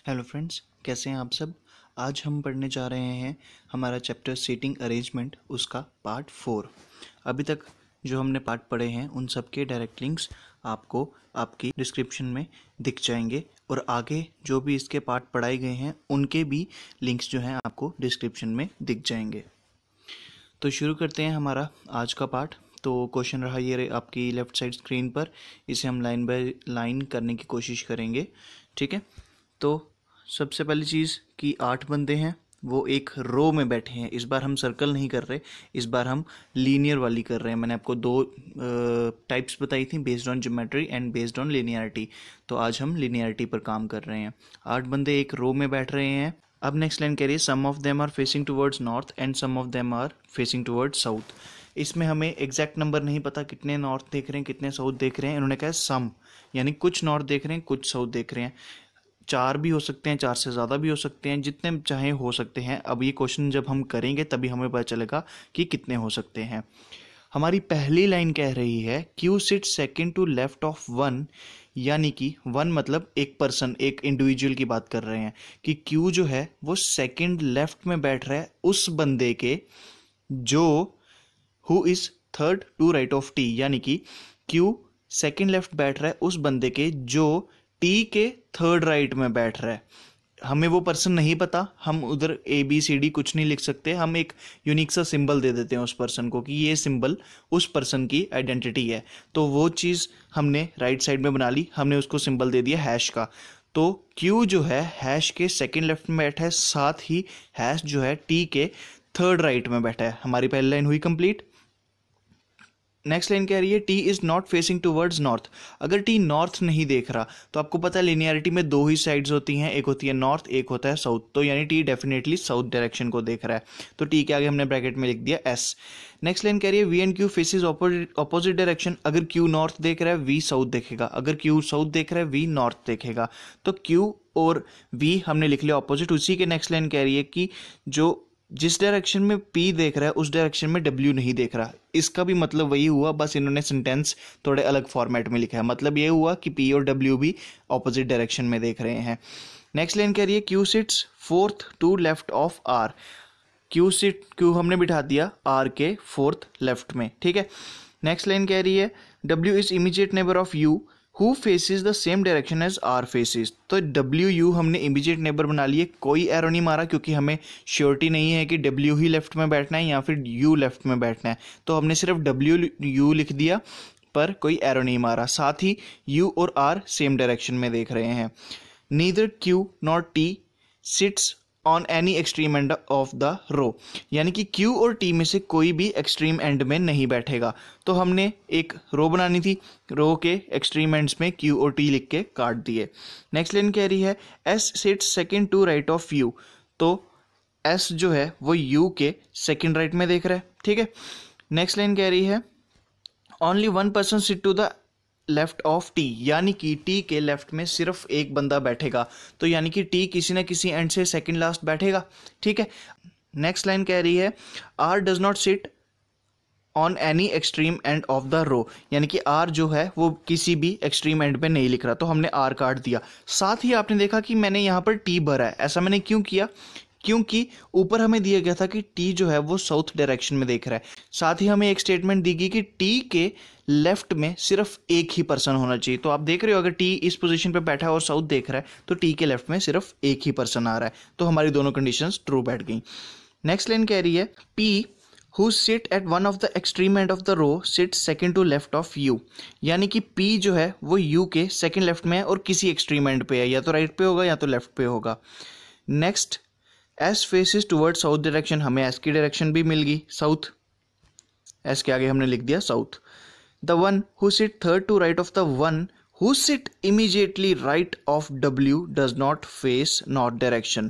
Hello friends, कैसे हैं आप सब। आज हम पढ़ने जा रहे हैं हमारा चैप्टर सीटिंग अरेंजमेंट, उसका पार्ट 4। अभी तक जो हमने पार्ट पढ़े हैं उन सब के डायरेक्ट लिंक्स आपको आपकी डिस्क्रिप्शन में दिख जाएंगे और आगे जो भी इसके पार्ट पढ़ाए गए हैं उनके भी लिंक्स जो हैं आपको डिस्क्रिप्शन में दिख जाएंगे। तो शुरू करते हैं हमारा आज का पार्ट। तो क्वेश्चन रहा ये आपकी लेफ़्ट साइड स्क्रीन पर, इसे हम लाइन बाय लाइन करने की कोशिश करेंगे। ठीक है, तो सबसे पहली चीज़ कि 8 बंदे हैं, वो एक रो में बैठे हैं। इस बार हम सर्कल नहीं कर रहे, इस बार हम लीनियर वाली कर रहे हैं। मैंने आपको दो टाइप्स बताई थी, based on geometry and based on linearity. तो आज हम लीनियरिटी पर काम कर रहे हैं। 8 बंदे एक रो में बैठ रहे हैं। अब नेक्स्ट लाइन कह रही है some of them are facing towards north and some of them are facing towards south. इसमें हमें एग्जैक्ट नंबर नहीं पता कितने नॉर्थ देख रहे हैं कितने साउथ देख रहे हैं। इन्होंने कहा सम, यानी कुछ नॉर्थ देख रहे हैं कुछ साउथ देख रहे हैं। 4 भी हो सकते हैं, 4 से ज़्यादा भी हो सकते हैं, जितने चाहे हो सकते हैं। अब ये क्वेश्चन जब हम करेंगे तभी हमें पता चलेगा कि कितने हो सकते हैं। हमारी पहली लाइन कह रही है Q sit second to left of one, यानी कि वन मतलब एक पर्सन, एक इंडिविजुअल की बात कर रहे हैं कि क्यू जो है वो सेकंड लेफ्ट में बैठ रहा है उस बंदे के जो who is third to right of T, यानी कि क्यू सेकंड लेफ्ट बैठ रहा है उस बंदे के जो टी के थर्ड राइट में बैठ रहा है। हमें वो पर्सन नहीं पता, हम उधर ABCD कुछ नहीं लिख सकते। हम एक यूनिक सा सिंबल दे देते हैं उस पर्सन को कि ये सिंबल उस पर्सन की आइडेंटिटी है। तो वो चीज़ हमने राइट साइड में बना ली, हमने उसको सिंबल दे दिया हैश का। तो Q जो है हैश के सेकंड लेफ्ट में बैठा है, साथ ही हैश जो है T के थर्ड राइट में बैठा है। हमारी पहली लाइन हुई कंप्लीट। नेक्स्ट लाइन कह रही है T is not facing towards north. अगर टी नॉर्थ नहीं देख रहा तो आपको पता है लिनियरिटी में दो ही साइड्स होती हैं, एक होती है नॉर्थ एक होता है साउथ। तो यानी टी डेफिनेटली साउथ डायरेक्शन को देख रहा है। तो टी के आगे हमने ब्रैकेट में लिख दिया एस। नेक्स्ट लाइन कह रही है V and Q faces opposite direction. अगर क्यू नॉर्थ देख रहा है वी साउथ देखेगा, अगर क्यू साउथ देख रहा है वी नॉर्थ देखेगा। तो क्यू और वी हमने लिख लिया ऑपोजिट। उसी के नेक्स्ट लाइन कह रही है कि जो जिस डायरेक्शन में P देख रहा है उस डायरेक्शन में W नहीं देख रहा। इसका भी मतलब वही हुआ, बस इन्होंने सेंटेंस थोड़े अलग फॉर्मेट में लिखा है। मतलब ये हुआ कि P और W भी ऑपोजिट डायरेक्शन में देख रहे हैं। नेक्स्ट लाइन कह रही है Q sits fourth to left of R। Q हमने बिठा दिया R के फोर्थ लेफ्ट में। ठीक है, नेक्स्ट लाइन कह रही है W is immediate neighbour of U who faces the same direction as R faces. तो डब्ल्यू यू हमने इमीडिएट नेबर बना लिए, कोई एरो नहीं मारा क्योंकि हमें श्योरिटी नहीं है कि डब्ल्यू ही लेफ्ट में बैठना है या फिर यू लेफ्ट में बैठना है। तो हमने सिर्फ डब्ल्यू यू लिख दिया पर कोई एरो नहीं मारा। साथ ही यू और आर सेम डायरेक्शन में देख रहे हैं। Neither Q not T sits on any extreme end of the row, यानी कि Q और T में से कोई भी एक्सट्रीम एंड में नहीं बैठेगा। तो हमने एक रो बनानी थी, रो के एक्सट्रीम एंड्स में Q और T लिख के काट दिए। नेक्स्ट लाइन कह रही है S sits second to right of U। तो S जो है वो U के सेकंड राइट में देख रहा है। ठीक है, नेक्स्ट लाइन कह रही है only one person sit to the left of T, यानी कि टी के लेफ्ट में सिर्फ एक बंदा बैठेगा। तो यानी कि टी किसी ना किसी एंड से सेकंड लास्ट बैठेगा। ठीक है, नेक्स्ट लाइन कह रही है R does not sit on any extreme end of the row, यानी कि आर जो है वो किसी भी एक्सट्रीम एंड पे नहीं लिख रहा। तो हमने आर काट दिया। साथ ही आपने देखा कि मैंने यहाँ पर टी भरा है। ऐसा मैंने क्यों किया? क्योंकि ऊपर हमें दिया गया था कि टी जो है वो साउथ डायरेक्शन में देख रहा है। साथ ही हमें एक स्टेटमेंट दी गई कि टी के लेफ्ट में सिर्फ एक ही पर्सन होना चाहिए। तो आप देख रहे हो अगर टी इस पोजीशन पे बैठा है और साउथ देख रहा है तो टी के लेफ्ट में सिर्फ एक ही पर्सन आ रहा है। तो हमारी दोनों कंडीशंस ट्रू बैठ गई। नेक्स्ट लाइन कह रही है P who sit at one of the extreme end of the row sit second to left of U, यानी कि पी जो है वो यू के सेकंड लेफ्ट में है और किसी एक्सट्रीम एंड पे है, या तो राइट पे होगा या तो लेफ्ट पे होगा। Next S faces toward south direction, हमें एस की डायरेक्शन भी मिल गई साउथ। एस के आगे हमने लिख दिया south. The one who sit third to right of the one who sit immediately right of W does not face north direction.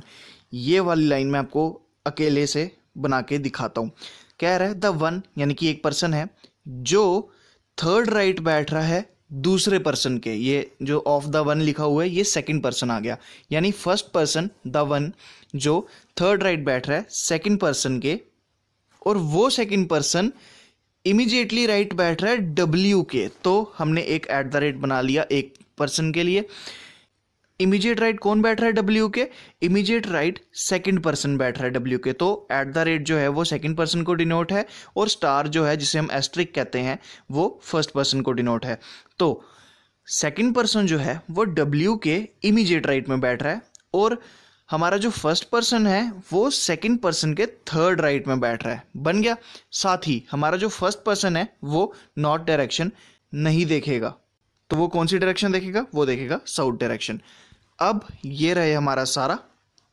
ये वाली लाइन मैं आपको अकेले से बना के दिखाता हूँ। कह रहा है द वन, यानी कि एक पर्सन है जो थर्ड राइट बैठ रहा है दूसरे पर्सन के। ये जो ऑफ द वन लिखा हुआ है ये सेकंड पर्सन आ गया, यानी फर्स्ट पर्सन द वन जो थर्ड राइट बैठ रहा है सेकंड पर्सन के, और वो सेकंड पर्सन इमीडिएटली राइट बैठ रहा है डब्ल्यू के। तो हमने एक एट द रेट बना लिया एक पर्सन के लिए। इमीडिएट राइट कौन बैठ रहा है W के? इमीडिएट राइट सेकंड पर्सन बैठ रहा है W के, तो एट द रेट जो है वो सेकंड पर्सन को डिनोट है, और स्टार जो है जिसे हम एस्ट्रिक कहते हैं वो फर्स्ट पर्सन को डिनोट है। तो सेकंड पर्सन जो है वो W के इमीडिएट राइट में बैठ रहा है, और हमारा जो फर्स्ट पर्सन है वो सेकंड पर्सन के थर्ड राइट में बैठ रहा है। बन गया। साथ ही हमारा जो फर्स्ट पर्सन है वो नॉर्थ डायरेक्शन नहीं देखेगा, तो वो कौन सी डायरेक्शन देखेगा? वो देखेगा साउथ डायरेक्शन। अब ये रहे हमारा सारा,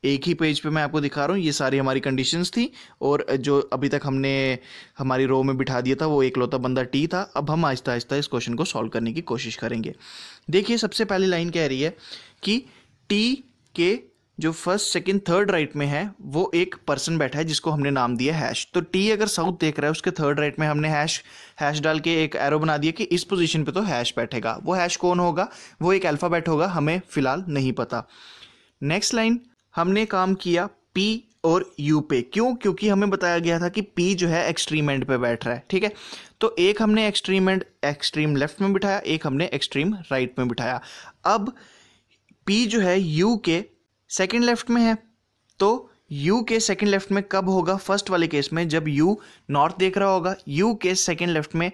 एक ही पेज पे मैं आपको दिखा रहा हूँ, ये सारी हमारी कंडीशंस थी, और जो अभी तक हमने हमारी रो में बिठा दिया था वो एकलौता बंदा टी था। अब हम आहिस्ता आहिस्ता इस क्वेश्चन को सॉल्व करने की कोशिश करेंगे। देखिए सबसे पहली लाइन कह रही है कि टी के जो फर्स्ट सेकंड थर्ड राइट में है वो एक पर्सन बैठा है जिसको हमने नाम दिया हैश। तो टी अगर साउथ देख रहा है उसके थर्ड राइट में हमने हैश डाल के एक एरो बना दिया कि इस पोजीशन पे तो हैश बैठेगा। वो हैश कौन होगा? वो एक अल्फाबेट होगा, हमें फिलहाल नहीं पता। नेक्स्ट लाइन हमने काम किया पी और यू पे। क्यों? क्योंकि हमें बताया गया था कि पी जो है एक्सट्रीम एंड पे बैठ रहा है। ठीक है, तो एक हमने एक्सट्रीम लेफ्ट में बिठाया, एक हमने एक्सट्रीम राइट में बिठाया। अब पी जो है यू के सेकंड लेफ्ट में है, तो यू के सेकंड लेफ्ट में कब होगा? फर्स्ट वाले केस में जब यू नॉर्थ देख रहा होगा। यू के सेकंड लेफ्ट में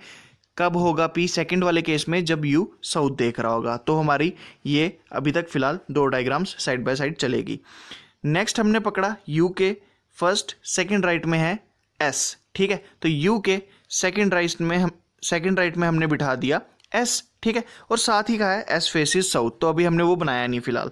कब होगा पी? सेकंड वाले केस में जब यू साउथ देख रहा होगा। तो हमारी ये अभी तक फिलहाल दो डायग्राम्स साइड बाय साइड चलेगी। नेक्स्ट हमने पकड़ा यू के फर्स्ट सेकंड राइट में है एस। ठीक है, तो यू के सेकंड राइट में हमने बिठा दिया एस। ठीक है, और साथ ही कहा है एस फेसिस साउथ, तो अभी हमने वो बनाया नहीं फिलहाल।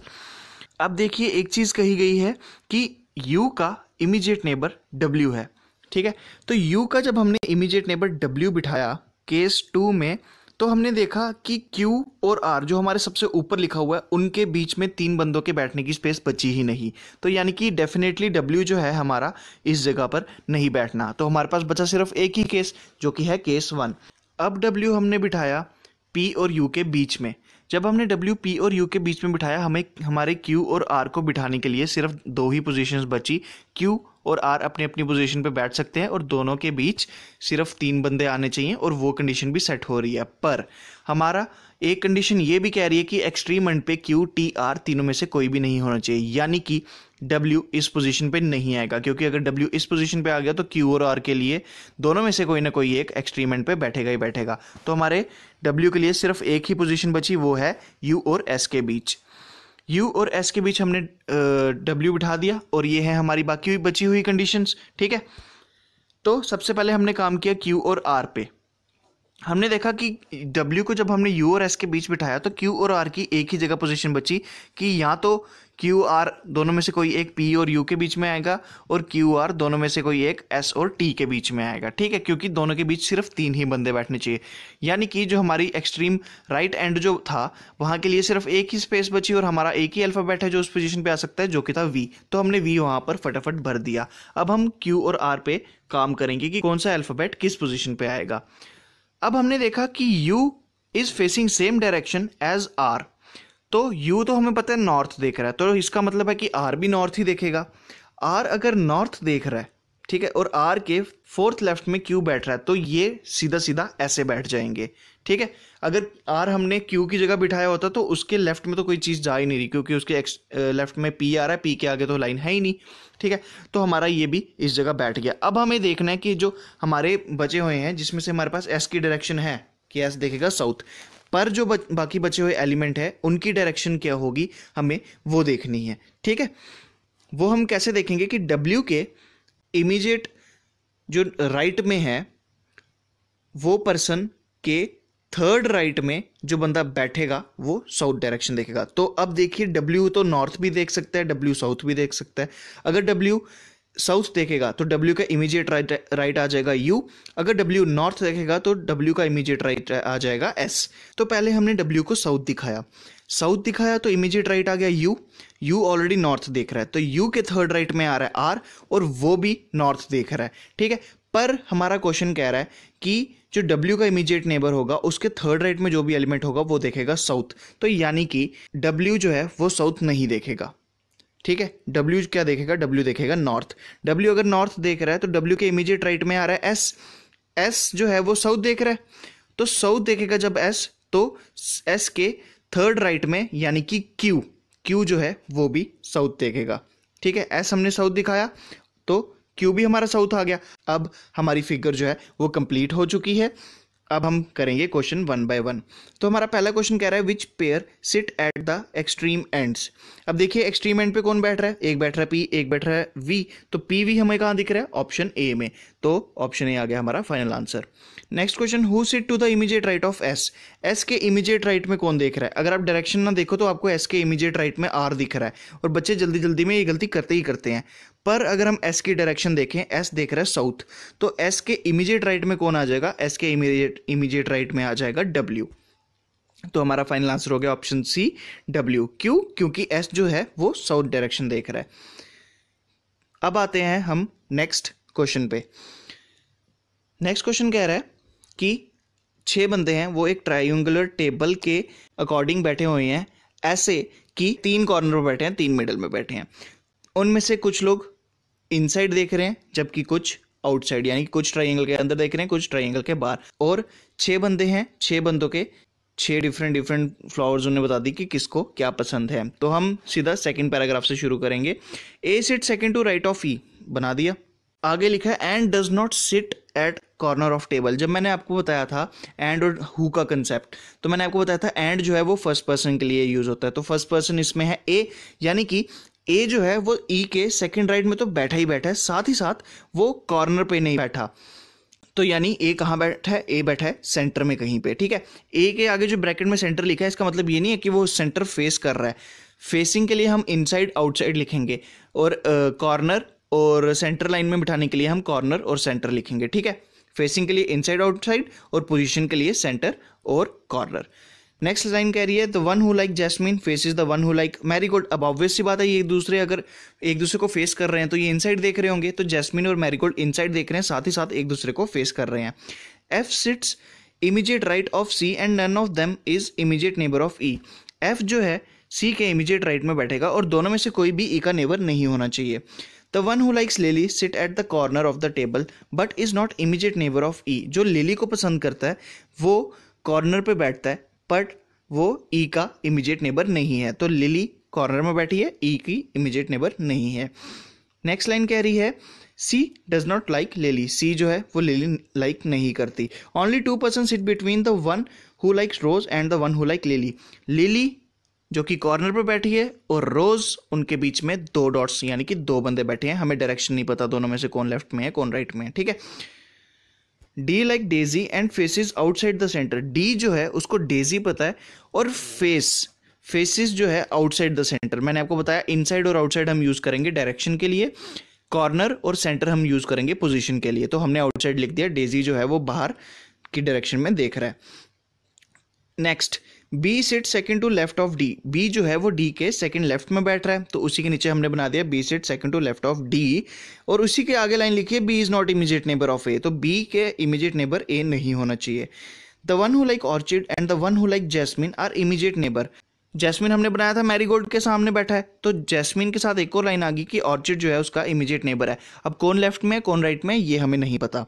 अब देखिए एक चीज कही गई है कि U का इमीडिएट नेबर W है। ठीक है, तो U का जब हमने इमीडिएट नेबर W बिठाया केस 2 में, तो हमने देखा कि Q और R जो हमारे सबसे ऊपर लिखा हुआ है उनके बीच में 3 बंदों के बैठने की स्पेस बची ही नहीं। तो यानी कि डेफिनेटली W जो है हमारा इस जगह पर नहीं बैठना। तो हमारे पास बचा सिर्फ एक ही केस जो कि है केस 1। अब W हमने बिठाया P और U के बीच में। जब हमने W P और U के बीच में बिठाया, हमें हमारे Q और R को बिठाने के लिए सिर्फ 2 ही पोजीशंस बची। Q और R अपनी अपनी पोजीशन पे बैठ सकते हैं और दोनों के बीच सिर्फ 3 बंदे आने चाहिए, और वो कंडीशन भी सेट हो रही है। पर हमारा एक कंडीशन ये भी कह रही है कि एक्सट्रीम एंड पे Q T R तीनों में से कोई भी नहीं होना चाहिए, यानी कि W इस पोजीशन पे नहीं आएगा, क्योंकि अगर W इस पोजीशन पे आ गया तो Q और R के लिए दोनों में से कोई ना कोई एक एक्सट्रीम एंड पे बैठेगा ही बैठेगा। तो हमारे W के लिए सिर्फ एक ही पोजीशन बची, वो है U और S के बीच। U और S के बीच हमने W बिठा दिया, और ये है हमारी बाकी बची हुई कंडीशंस। ठीक है, तो सबसे पहले हमने काम किया Q और R पे। हमने देखा कि W को जब हमने U और S के बीच बिठाया तो Q और R की एक ही जगह पोजीशन बची कि या तो Q R दोनों में से कोई एक P और U के बीच में आएगा, और Q R दोनों में से कोई एक S और T के बीच में आएगा। ठीक है, क्योंकि दोनों के बीच सिर्फ 3 ही बंदे बैठने चाहिए, यानी कि जो हमारी एक्सट्रीम राइट एंड जो था वहाँ के लिए सिर्फ एक ही स्पेस बची, और हमारा एक ही अल्फाबेट है जो उस पोजीशन पे आ सकता है, जो कि था V। तो हमने V वहाँ पर फटाफट भर दिया। अब हम Q और R पे काम करेंगे कि कौन सा अल्फाबेट किस पोजीशन पे आएगा। अब हमने देखा कि U is facing same direction as R, तो U तो हमें पता है नॉर्थ देख रहा है, तो इसका मतलब है कि R भी नॉर्थ ही देखेगा। R अगर नॉर्थ देख रहा है, ठीक है, और R के फोर्थ लेफ्ट में Q बैठ रहा है, तो ये सीधा सीधा ऐसे बैठ जाएंगे। ठीक है, अगर R हमने Q की जगह बिठाया होता तो उसके लेफ्ट में तो कोई चीज़ जा ही नहीं रही, क्योंकि उसके लेफ्ट में P आ रहा है, P के आगे तो लाइन है ही नहीं। ठीक है, तो हमारा ये भी इस जगह बैठ गया। अब हमें देखना है कि जो हमारे बचे हुए हैं जिसमें से हमारे पास S की डायरेक्शन है कि S देखेगा साउथ, पर जो बाकी बचे हुए एलिमेंट है उनकी डायरेक्शन क्या होगी हमें वो देखनी है। ठीक है, वो हम कैसे देखेंगे कि W के इमीडिएट जो राइट में है वो पर्सन के थर्ड राइट में जो बंदा बैठेगा वो साउथ डायरेक्शन देखेगा। तो अब देखिए W तो नॉर्थ भी देख सकता है, W साउथ भी देख सकता है। अगर W साउथ देखेगा तो W का इमीडिएट राइट आ जाएगा U, अगर W नॉर्थ देखेगा तो W का इमीडिएट राइट आ जाएगा S। तो पहले हमने W को साउथ दिखाया तो इमीडिएट राइट आ गया U ऑलरेडी नॉर्थ देख रहा है, तो U के थर्ड राइट में आ रहा है R, और वो भी नॉर्थ देख रहा है। ठीक है, पर हमारा क्वेश्चन कह रहा है कि जो W का इमीडिएट नेबर होगा उसके थर्ड राइट में जो भी एलिमेंट होगा वो देखेगा साउथ, तो यानी कि W जो है वो साउथ नहीं देखेगा। ठीक है, W क्या देखेगा? W देखेगा नॉर्थ। W अगर नॉर्थ देख रहा है तो W के इमीडिएट राइट में आ रहा है S जो है वो साउथ देख रहा है, तो साउथ देखेगा जब S, तो S के थर्ड राइट में यानी कि Q क्यू जो है वो भी साउथ देखेगा। ठीक है, एस हमने साउथ दिखाया तो क्यू भी हमारा साउथ आ गया। अब हमारी फिगर जो है वो कंप्लीट हो चुकी है। अब हम करेंगे क्वेश्चन वन बाय वन। तो हमारा पहला क्वेश्चन कह रहा है which pair seat at the extreme ends. अब देखिए एक्सट्रीम एंड पे कौन बैठ रहा है, एक बैठ रहा है पी, एक बैठ रहा है वी। तो पी वी हमें कहाँ दिख रहा है, ऑप्शन ए में। तो ऑप्शन ए आ गया हमारा final answer. Next question, who sit to the immediate right of S. S के इमीडिएट राइट में कौन देख रहा है। अगर आप डायरेक्शन ना देखो तो आपको एस के इमीडिएट राइट में आर दिख रहा है, और बच्चे जल्दी जल्दी में ये गलती करते ही करते हैं। पर अगर हम एस की डायरेक्शन देखें, एस देख रहा है साउथ, तो एस के इमीडिएट राइट में कौन आ जाएगा, एस के इमीडिएट राइट में आ जाएगा डब्ल्यू। तो हमारा फाइनल आंसर हो गया ऑप्शन सी डब्ल्यू। क्यों, क्योंकि एस जो है वो साउथ डायरेक्शन देख रहा है। अब आते हैं हम नेक्स्ट क्वेश्चन पे। नेक्स्ट क्वेश्चन कह रहा है कि 6 बंदे हैं, वो एक ट्रायंगुलर टेबल के अकॉर्डिंग बैठे हुए हैं, ऐसे कि 3 कॉर्नर पर बैठे हैं, 3 मिडल में बैठे हैं। उनमें से कुछ लोग इनसाइड देख रहे हैं जबकि कुछ आउटसाइड, यानी कि कुछ ट्रायंगल के अंदर देख रहे हैं, कुछ ट्रायंगल के बाहर। और 6 बंदे हैं, 6 बंदों के 6 डिफरेंट फ्लावर्स उन्हें बता दी कि किसको क्या पसंद है। तो हम सीधा सेकंड पैराग्राफ से शुरू करेंगे। A sit second to right of E, बना दिया। आगे लिखा है and does not sit at corner of table. जब मैंने आपको बताया था एंड और हु का कंसेप्ट, तो मैंने आपको बताया था एंड जो है वो फर्स्ट पर्सन के लिए यूज होता है। तो फर्स्ट पर्सन इसमें है ए, यानी कि ए जो है वो ई के सेकंड राइट में तो बैठा ही बैठा है, साथ ही साथ वो कॉर्नर पे नहीं बैठा। तो यानी ए कहाँ बैठा है, ए बैठा है सेंटर में कहीं पे। ठीक है, ए के आगे जो ब्रैकेट में सेंटर लिखा है, इसका मतलब ये नहीं है कि वो सेंटर फेस कर रहा है। फेसिंग के लिए हम इनसाइड आउटसाइड लिखेंगे, और कॉर्नर और सेंटर लाइन में बिठाने के लिए हम कॉर्नर और सेंटर लिखेंगे। ठीक है, फेसिंग के लिए इनसाइड आउटसाइड और पोजीशन के लिए सेंटर और कॉर्नर। नेक्स्ट लाइन कह रही है the one who like jasmine faces the one who like marigold. अब ऑब्वियस सी बात है, ये अगर एक दूसरे को फेस कर रहे हैं तो ये इनसाइड देख रहे होंगे, तो जैस्मिन और मैरीगोल्ड इनसाइड देख रहे हैं, साथ ही साथ एक दूसरे को फेस कर रहे हैं। F sits immediate right of C and none of them is immediate neighbour of E. F जो है सी के इमीडिएट राइट में बैठेगा और दोनों में से कोई भी ई का नेबर नहीं होना चाहिए। The one who likes lily sit at the corner of the table but is not immediate neighbour of E. जो लिली को पसंद करता है वो कॉर्नर पे बैठता है, बट वो ई का इमीडिएट नेबर नहीं है। तो लिली कॉर्नर में बैठी है, ई की इमीडिएट नेबर नहीं है। नेक्स्ट लाइन कह रही है C does not like lily. C जो है वो लिली लाइक नहीं करती। Only 2 person sit between the one who likes rose and the one who like lily. Lily जो कि कॉर्नर पर बैठी है और रोज उनके बीच में 2 डॉट्स, यानी कि 2 बंदे बैठे हैं। हमें डायरेक्शन नहीं पता दोनों में से कौन लेफ्ट में है कौन राइट में है। ठीक है, D like Daisy and faces outside the centre. D जो है उसको डेजी पता है, और फेसेस जो है आउटसाइड द सेंटर। मैंने आपको बताया इनसाइड और आउटसाइड हम यूज करेंगे डायरेक्शन के लिए, कॉर्नर और सेंटर हम यूज करेंगे पोजीशन के लिए। तो हमने आउटसाइड लिख दिया, डेजी जो है वो बाहर की डायरेक्शन में देख रहा है। Next, B sit second to left of D. B जो है वो डी के सेकंड लेफ्ट में बैठ रहा है, तो उसी के नीचे हमने बना दिया B sit second to left of D, और उसी के आगे लाइन लिखी है B is not immediate neighbour of A. तो बी के इमीडिएट नेबर ए नहीं होना चाहिए। The one who like orchid and the one who like jasmine are immediate neighbour. Jasmine हमने बनाया था मैरीगोल्ड के सामने बैठा है, तो जैस्मिन के साथ एक और लाइन आ गई कि ऑर्चिड जो है उसका इमीडिएट नेबर है। अब कौन लेफ्ट में कौन राइट में ये हमें नहीं पता।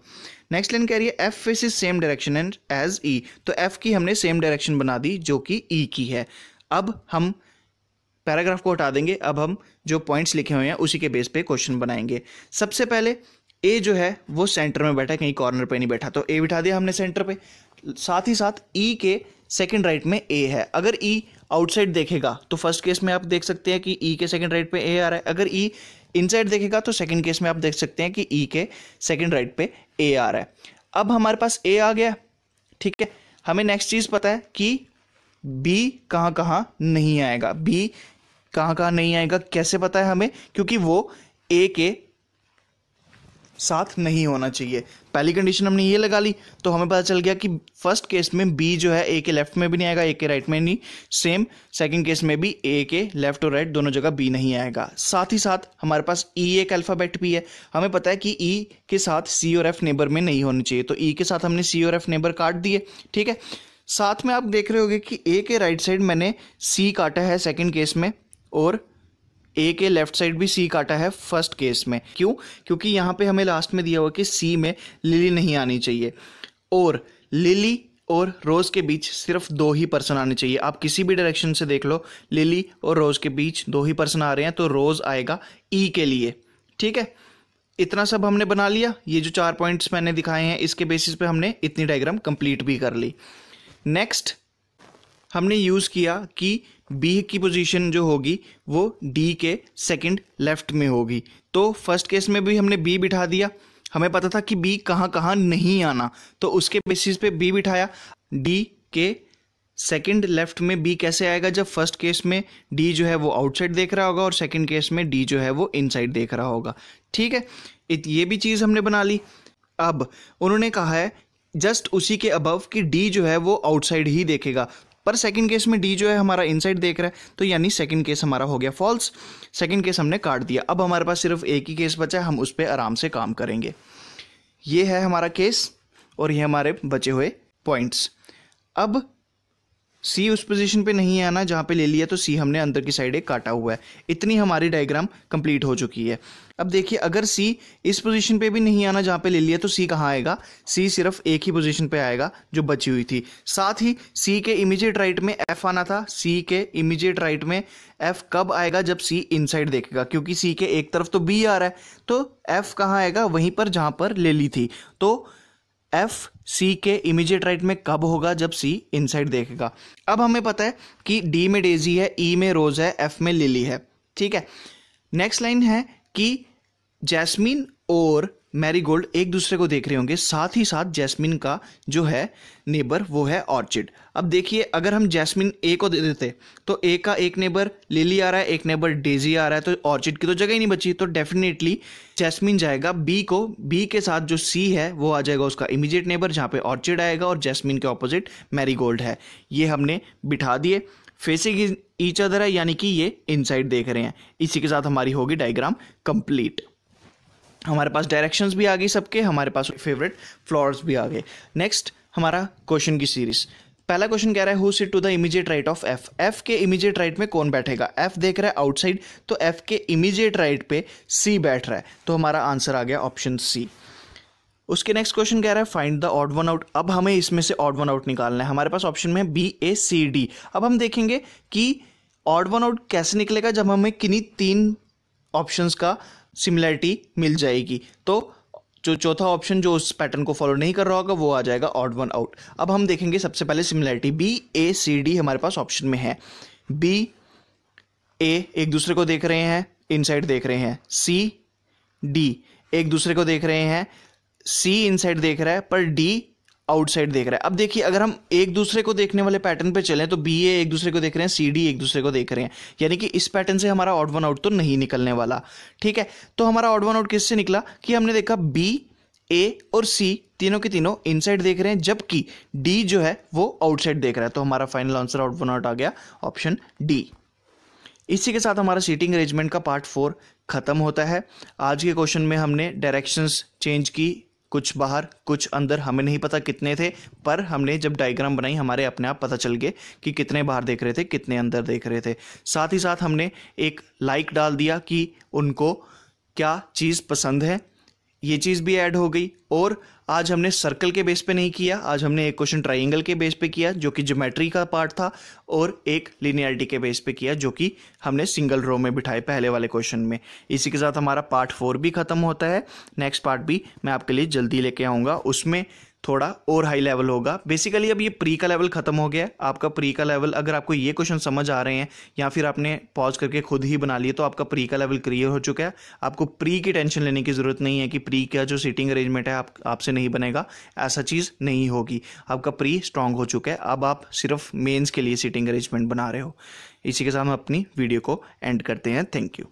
नेक्स्ट लाइन कह रही है F faces same direction and as E. तो एफ की हमने सेम डायरेक्शन बना दी जो कि ई की है। अब हम पैराग्राफ को हटा देंगे, अब हम जो पॉइंट्स लिखे हुए हैं उसी के बेस पे क्वेश्चन बनाएंगे। सबसे पहले ए जो है वो सेंटर में बैठा है, कहीं कॉर्नर पे नहीं बैठा, तो ए बिठा दिया हमने सेंटर पे। साथ ही साथ ई के सेकंड राइट में ए है। अगर ई आउटसाइड देखेगा तो फर्स्ट केस में आप देख सकते हैं कि ई के सेकंड राइट पे ए आ रहा है। अगर ई इनसाइड देखेगा तो सेकंड केस में आप देख सकते हैं कि ई के सेकंड राइट पे ए आ रहा है। अब हमारे पास ए आ गया, ठीक है। हमें नेक्स्ट चीज पता है कि बी कहाँ कहाँ नहीं आएगा। बी कहाँ कहाँ नहीं आएगा कैसे पता है हमें, क्योंकि वो ए के साथ नहीं होना चाहिए। पहली कंडीशन हमने ये लगा ली, तो हमें पता चल गया कि फर्स्ट केस में बी जो है ए के लेफ्ट में भी नहीं आएगा, ए के राइट में नहीं। सेम सेकंड केस में भी ए के लेफ्ट और राइट दोनों जगह बी नहीं आएगा। साथ ही साथ हमारे पास ई एक अल्फाबेट भी है। हमें पता है कि ई के साथ सी और एफ नेबर में नहीं होनी चाहिए, तो ई के साथ हमने सी और एफ नेबर काट दिए, ठीक है। साथ में आप देख रहे होगे कि ए के राइट साइड मैंने सी काटा है सेकेंड केस में, और ए के लेफ्ट साइड भी सी काटा है फर्स्ट केस में। क्यों? क्योंकि यहाँ पे हमें लास्ट में दिया हुआ कि सी में लिली नहीं आनी चाहिए, और लिली और रोज के बीच सिर्फ 2 ही पर्सन आने चाहिए। आप किसी भी डायरेक्शन से देख लो, लिली और रोज के बीच 2 ही पर्सन आ रहे हैं, तो रोज आएगा ई के लिए। ठीक है, इतना सब हमने बना लिया। ये जो 4 पॉइंट्स मैंने दिखाए हैं इसके बेसिस पे हमने इतनी डायग्राम कंप्लीट भी कर ली। नेक्स्ट हमने यूज़ किया कि बी की पोजीशन जो होगी वो डी के सेकंड लेफ्ट में होगी। तो फर्स्ट केस में भी हमने बी बिठा दिया, हमें पता था कि बी कहाँ कहाँ नहीं आना, तो उसके बेसिस पे बी बिठाया। डी के सेकंड लेफ्ट में बी कैसे आएगा, जब फर्स्ट केस में डी जो है वो आउटसाइड देख रहा होगा और सेकंड केस में डी जो है वो इनसाइड देख रहा होगा। ठीक है, ये भी चीज़ हमने बना ली। अब उन्होंने कहा है जस्ट उसी के अबव कि डी जो है वो आउटसाइड ही देखेगा, पर सेकंड केस में डी जो है हमारा इनसाइड देख रहा है, तो यानी सेकंड केस हमारा हो गया फॉल्स। सेकंड केस हमने काट दिया। अब हमारे पास सिर्फ एक ही केस बचा है, हम उस पर आराम से काम करेंगे। ये है हमारा केस और ये हमारे बचे हुए पॉइंट्स। अब सी उस पोजीशन पे नहीं आना जहाँ पे ले लिया, तो सी हमने अंदर की साइड एक काटा हुआ है। इतनी हमारी डायग्राम कंप्लीट हो चुकी है। अब देखिए, अगर सी इस पोजीशन पे भी नहीं आना जहाँ पे ले लिया, तो सी कहाँ आएगा, सी सिर्फ एक ही पोजीशन पे आएगा जो बची हुई थी। साथ ही सी के इमीडिएट राइट में एफ आना था। सी के इमीडिएट राइट में एफ कब आएगा, जब सी इनसाइड देखेगा, क्योंकि सी के एक तरफ तो बी आ रहा है, तो एफ कहाँ आएगा, वहीं पर जहाँ पर ले ली थी। तो एफ सी के इमीडिएट राइट में कब होगा, जब सी इनसाइड देखेगा। अब हमें पता है कि डी में डेजी है, ई में रोज है, एफ में लिली है। ठीक है, नेक्स्ट लाइन है कि जैस्मिन और मैरीगोल्ड एक दूसरे को देख रहे होंगे, साथ ही साथ जैस्मिन का जो है नेबर वो है ऑर्चिड। अब देखिए, अगर हम जैस्मिन ए को दे देते तो ए का एक नेबर लिली आ रहा है, एक नेबर डेजी आ रहा है, तो ऑर्चिड की तो जगह ही नहीं बची। तो डेफिनेटली जैस्मिन जाएगा बी को, बी के साथ जो सी है वो आ जाएगा उसका इमीडिएट नेबर, जहाँ पे ऑर्चिड आएगा, और जैस्मिन के ऑपोजिट मैरीगोल्ड है। ये हमने बिठा दिए। फेसिंग ईच अदर है, यानी कि ये इनसाइड देख रहे हैं। इसी के साथ हमारी होगी डायग्राम कंप्लीट। हमारे पास डायरेक्शंस भी आ गई सबके, हमारे पास फेवरेट फ्लोर्स भी आ गए। नेक्स्ट हमारा क्वेश्चन की सीरीज। पहला क्वेश्चन कह रहा है who sit to the immediate right of F. F के इमीडिएट राइट में कौन बैठेगा, एफ देख रहा है आउटसाइड, तो एफ के इमीडिएट राइट पे सी बैठ रहा है, तो हमारा आंसर आ गया ऑप्शन सी। उसके नेक्स्ट क्वेश्चन कह रहा है find the odd one out. अब हमें इसमें से ऑड वन आउट निकालना है। हमारे पास ऑप्शन में बी ए सी डी। अब हम देखेंगे कि ऑड वन आउट कैसे निकलेगा, जब हमें किन्हीं 3 ऑप्शंस का सिमिलरिटी मिल जाएगी। तो जो चौथा ऑप्शन जो उस पैटर्न को फॉलो नहीं कर रहा होगा वो आ जाएगा ऑड वन आउट। अब हम देखेंगे सबसे पहले सिमिलरिटी। बी ए सी डी हमारे पास ऑप्शन में है। बी ए एक दूसरे को देख रहे हैं, इनसाइड देख रहे हैं। सी डी एक दूसरे को देख रहे हैं, सी इनसाइड देख रहा है, पर डी आउटसाइड देख रहा है। अब देखिए, अगर हम एक दूसरे को देखने वाले पैटर्न पे चलें तो बी ए एक दूसरे को देख रहे हैं, सी डी एक दूसरे को देख रहे हैं, यानी कि इस पैटर्न से हमारा ऑड वन आउट तो नहीं निकलने वाला। ठीक है, तो हमारा ऑड वन आउट किससे निकला कि हमने देखा बी ए और सी तीनों के तीनों इनसाइड देख रहे हैं, जबकि डी जो है वो आउटसाइड देख रहा है। तो हमारा final answer odd one out आ गया ऑप्शन डी। इसी के साथ हमारा सीटिंग अरेंजमेंट का पार्ट 4 खत्म होता है। आज के क्वेश्चन में हमने डायरेक्शंस चेंज की, कुछ बाहर कुछ अंदर, हमें नहीं पता कितने थे, पर हमने जब डायग्राम बनाई हमारे अपने आप पता चल गए कि कितने बाहर देख रहे थे, कितने अंदर देख रहे थे। साथ ही साथ हमने एक लाइक डाल दिया कि उनको क्या चीज़ पसंद है, ये चीज़ भी ऐड हो गई। और आज हमने सर्कल के बेस पे नहीं किया, आज हमने एक क्वेश्चन ट्राइंगल के बेस पे किया जो कि ज्योमेट्री का पार्ट था, और एक लिनियरिटी के बेस पे किया जो कि हमने सिंगल रो में बिठाए पहले वाले क्वेश्चन में। इसी के साथ हमारा पार्ट 4 भी खत्म होता है। नेक्स्ट पार्ट भी मैं आपके लिए जल्दी लेके आऊँगा, उसमें थोड़ा और हाई लेवल होगा। बेसिकली अब ये प्री का लेवल खत्म हो गया है। आपका प्री का लेवल, अगर आपको ये क्वेश्चन समझ आ रहे हैं या फिर आपने पॉज करके खुद ही बना लिए, तो आपका प्री का लेवल क्लियर हो चुका है। आपको प्री की टेंशन लेने की ज़रूरत नहीं है कि प्री का जो सीटिंग अरेंजमेंट है आपसे नहीं बनेगा, ऐसा चीज़ नहीं होगी। आपका प्री स्ट्रांग हो चुका है, अब आप सिर्फ मेंस के लिए सीटिंग अरेंजमेंट बना रहे हो। इसी के साथ हम अपनी वीडियो को एंड करते हैं। Thank you.